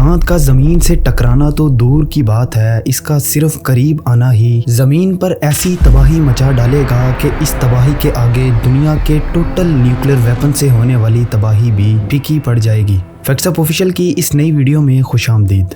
चांद का जमीन से टकराना तो दूर की बात है, इसका सिर्फ करीब आना ही जमीन पर ऐसी तबाही मचा डालेगा कि इस तबाही के आगे दुनिया के टोटल न्यूक्लियर वेपन से होने वाली तबाही भी फीकी पड़ जाएगी। फैक्ट्स अप ऑफिशियल की इस नई वीडियो में खुशामदीद।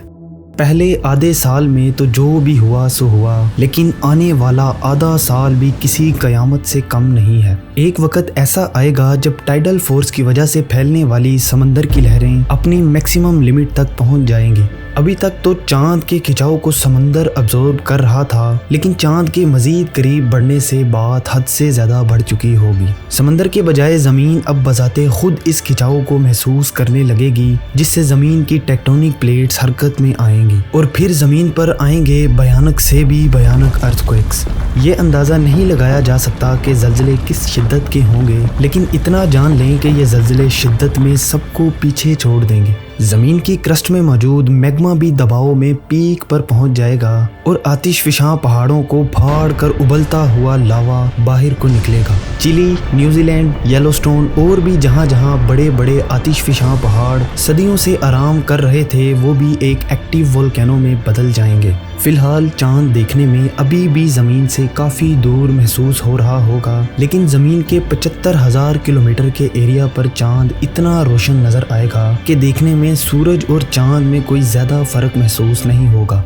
पहले आधे साल में तो जो भी हुआ सो हुआ, लेकिन आने वाला आधा साल भी किसी कयामत से कम नहीं है। एक वक्त ऐसा आएगा जब टाइडल फोर्स की वजह से फैलने वाली समंदर की लहरें अपनी मैक्सिमम लिमिट तक पहुंच जाएंगी। अभी तक तो चांद के खिंचाव को समंदर अब्जॉर्ब कर रहा था, लेकिन चांद के मजीद करीब बढ़ने से बात हद से ज्यादा बढ़ चुकी होगी। समंदर के बजाय जमीन अब बजाते खुद इस खिंचाव को महसूस करने लगेगी, जिससे जमीन की टेक्टोनिक प्लेट्स हरकत में आएंगी और फिर जमीन पर आएंगे भयानक से भी भयानक अर्थक्वेक्स। ये अंदाजा नहीं लगाया जा सकता कि जल्जले किस शिद्दत के होंगे, लेकिन इतना जान लें कि ये जल्जले शिद्दत में सबको पीछे छोड़ देंगे। जमीन की क्रस्ट में मौजूद मैग्मा भी दबाव में पीक पर पहुंच जाएगा और आतिशफिशां पहाड़ों को फाड़ कर उबलता हुआ लावा बाहर को निकलेगा। चिली, न्यूजीलैंड, येलोस्टोन और भी जहां जहां बड़े बड़े आतिशफिशां पहाड़ सदियों से आराम कर रहे थे, वो भी एक एक्टिव वोल्केनो में बदल जाएंगे। फिलहाल चांद देखने में अभी भी जमीन से काफी दूर महसूस हो रहा होगा, लेकिन जमीन के 75,000 किलोमीटर के एरिया पर चांद इतना रोशन नजर आएगा कि देखने में सूरज और चांद में कोई ज्यादा फर्क महसूस नहीं होगा।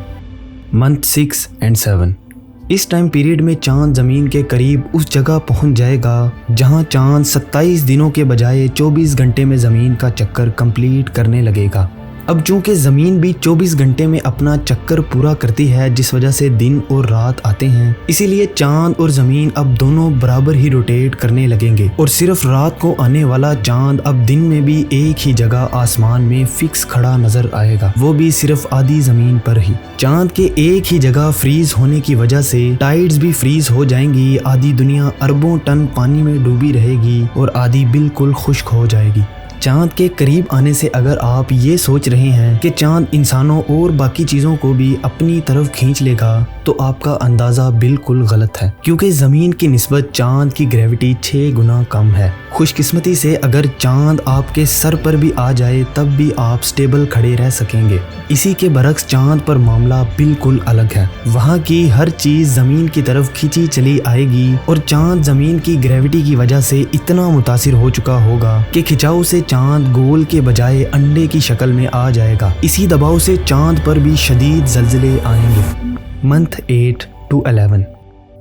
मंथ 6 और 7 इस टाइम पीरियड में चांद जमीन के करीब उस जगह पहुंच जाएगा जहां चांद 27 दिनों के बजाय 24 घंटे में जमीन का चक्कर कंप्लीट करने लगेगा। अब चूंकि ज़मीन भी 24 घंटे में अपना चक्कर पूरा करती है, जिस वजह से दिन और रात आते हैं, इसीलिए चांद और ज़मीन अब दोनों बराबर ही रोटेट करने लगेंगे और सिर्फ रात को आने वाला चांद अब दिन में भी एक ही जगह आसमान में फिक्स खड़ा नजर आएगा, वो भी सिर्फ आधी ज़मीन पर ही। चांद के एक ही जगह फ्रीज होने की वजह से टाइड्स भी फ्रीज हो जाएंगी। आधी दुनिया अरबों टन पानी में डूबी रहेगी और आधी बिल्कुल खुश्क हो जाएगी। चांद के करीब आने से अगर आप ये सोच रहे हैं कि चांद इंसानों और बाकी चीज़ों को भी अपनी तरफ खींच लेगा, तो आपका अंदाज़ा बिल्कुल गलत है, क्योंकि ज़मीन की निस्बत चांद की ग्रेविटी 6 गुना कम है। खुशकिस्मती से अगर चांद आपके सर पर भी आ जाए तब भी आप स्टेबल खड़े रह सकेंगे। इसी के बरक्स चांद पर मामला बिल्कुल अलग है। वहाँ की हर चीज़ ज़मीन की तरफ खींची चली आएगी और चांद ज़मीन की ग्रेविटी की वजह से इतना मुतासिर हो चुका होगा कि खिंचाव से चांद गोल के बजाय अंडे की शक्ल में आ जाएगा। इसी दबाव से चांद पर भी शदीद जल्जले आएंगे। मंथ 8 to 11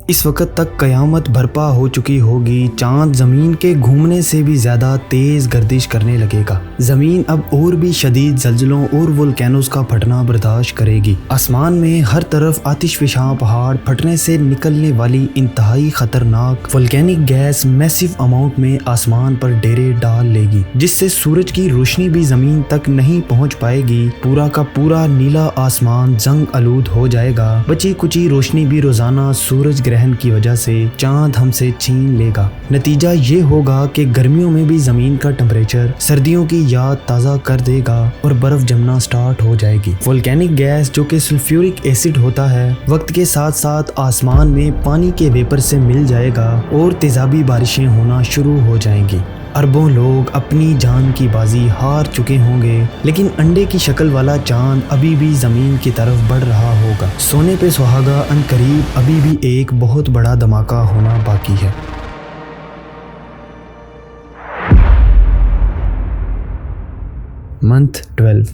इस वक्त तक कयामत बर्पा हो चुकी होगी। चांद जमीन के घूमने से भी ज्यादा तेज गर्दिश करने लगेगा। जमीन अब और भी शदीद जल्जलों और वोल्केनोस का फटना बर्दाश्त करेगी। आसमान में हर तरफ आतिशफिशां पहाड़ फटने से निकलने वाली इंतहाई खतरनाक वोल्केनिक गैस मैसिव अमाउंट में आसमान पर डेरे डाल लेगी, जिससे सूरज की रोशनी भी जमीन तक नहीं पहुंच पाएगी। पूरा का पूरा नीला आसमान जंग आलूद हो जाएगा। बची कुची रोशनी भी रोजाना सूरज ग्रहण की वजह से चांद हमसे छीन लेगा। नतीजा ये होगा कि गर्मियों में भी जमीन का टेम्परेचर सर्दियों की याद ताज़ा कर देगा और बर्फ जमना स्टार्ट हो जाएगी। वोल्केनिक गैस जो कि सल्फ्यूरिक एसिड होता है, वक्त के साथ साथ आसमान में पानी के वेपर से मिल जाएगा और तेजाबी बारिशें होना शुरू हो जाएंगी। अरबों लोग अपनी जान की बाजी हार चुके होंगे, लेकिन अंडे की शक्ल वाला चांद अभी भी जमीन की तरफ बढ़ रहा होगा। सोने पे सुहागा अनकरीब अभी भी एक बहुत बड़ा धमाका होना बाकी है। मंथ 12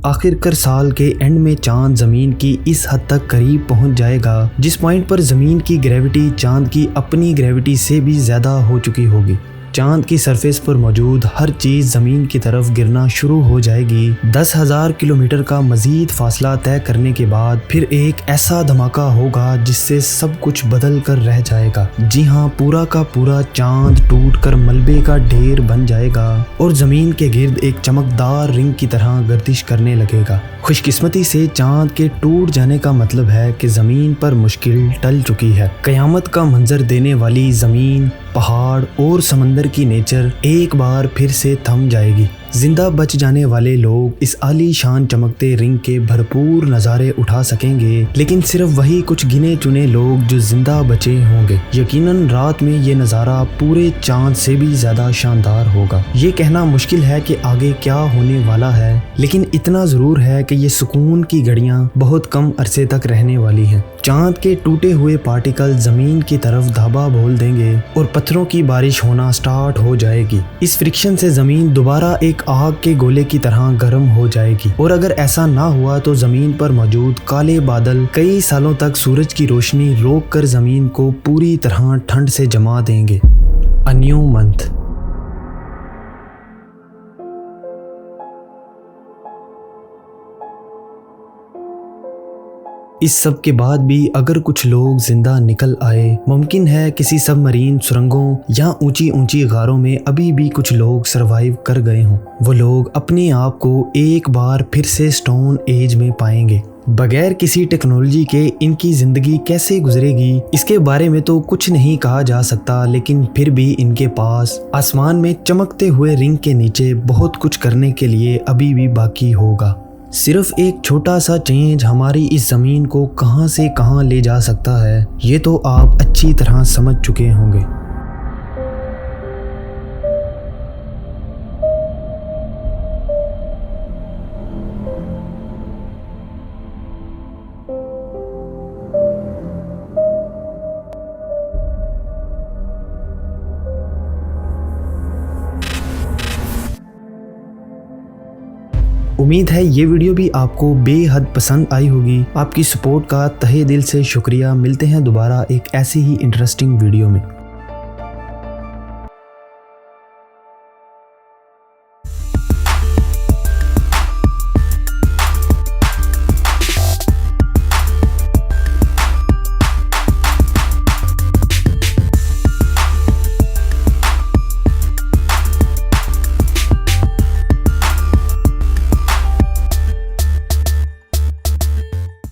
आखिरकार साल के एंड में चांद जमीन की इस हद तक करीब पहुंच जाएगा जिस पॉइंट पर जमीन की ग्रेविटी चांद की अपनी ग्रेविटी से भी ज्यादा हो चुकी होगी। चांद की सरफेस पर मौजूद हर चीज जमीन की तरफ गिरना शुरू हो जाएगी। 10,000 किलोमीटर का मजीद फासला तय करने के बाद फिर एक ऐसा धमाका होगा जिससे सब कुछ बदल कर रह जाएगा। जी हाँ, पूरा का पूरा चांद टूटकर मलबे का ढेर बन जाएगा और जमीन के गिर्द एक चमकदार रिंग की तरह गर्दिश करने लगेगा। खुशकिस्मती से चांद के टूट जाने का मतलब है कि जमीन पर मुश्किल टल चुकी है। कयामत का मंजर देने वाली जमीन, पहाड़ और समंदर की नेचर एक बार फिर से थम जाएगी। जिंदा बच जाने वाले लोग इस आलीशान चमकते रिंग के भरपूर नज़ारे उठा सकेंगे, लेकिन सिर्फ वही कुछ गिने चुने लोग जो जिंदा बचे होंगे। यकीनन रात में ये नज़ारा पूरे चांद से भी ज़्यादा शानदार होगा। ये कहना मुश्किल है कि आगे क्या होने वाला है, लेकिन इतना ज़रूर है कि ये सुकून की घड़ियां बहुत कम अरसे तक रहने वाली हैं। चांद के टूटे हुए पार्टिकल जमीन की तरफ धाबा बोल देंगे और पत्थरों की बारिश होना स्टार्ट हो जाएगी। इस फ्रिक्शन से जमीन दोबारा एक आग के गोले की तरह गर्म हो जाएगी, और अगर ऐसा ना हुआ तो जमीन पर मौजूद काले बादल कई सालों तक सूरज की रोशनी रोक कर जमीन को पूरी तरह ठंड से जमा देंगे। A new month. इस सब के बाद भी अगर कुछ लोग जिंदा निकल आए, मुमकिन है किसी सबमरीन सुरंगों या ऊंची ऊंची गारों में अभी भी कुछ लोग सरवाइव कर गए हों। वो लोग अपने आप को एक बार फिर से स्टोन एज में पाएंगे। बगैर किसी टेक्नोलॉजी के इनकी जिंदगी कैसे गुजरेगी, इसके बारे में तो कुछ नहीं कहा जा सकता, लेकिन फिर भी इनके पास आसमान में चमकते हुए रिंग के नीचे बहुत कुछ करने के लिए अभी भी बाकी होगा। सिर्फ एक छोटा सा चेंज हमारी इस ज़मीन को कहां से कहां ले जा सकता है, ये तो आप अच्छी तरह समझ चुके होंगे। उम्मीद है ये वीडियो भी आपको बेहद पसंद आई होगी। आपकी सपोर्ट का तहे दिल से शुक्रिया। मिलते हैं दोबारा एक ऐसी ही इंटरेस्टिंग वीडियो में।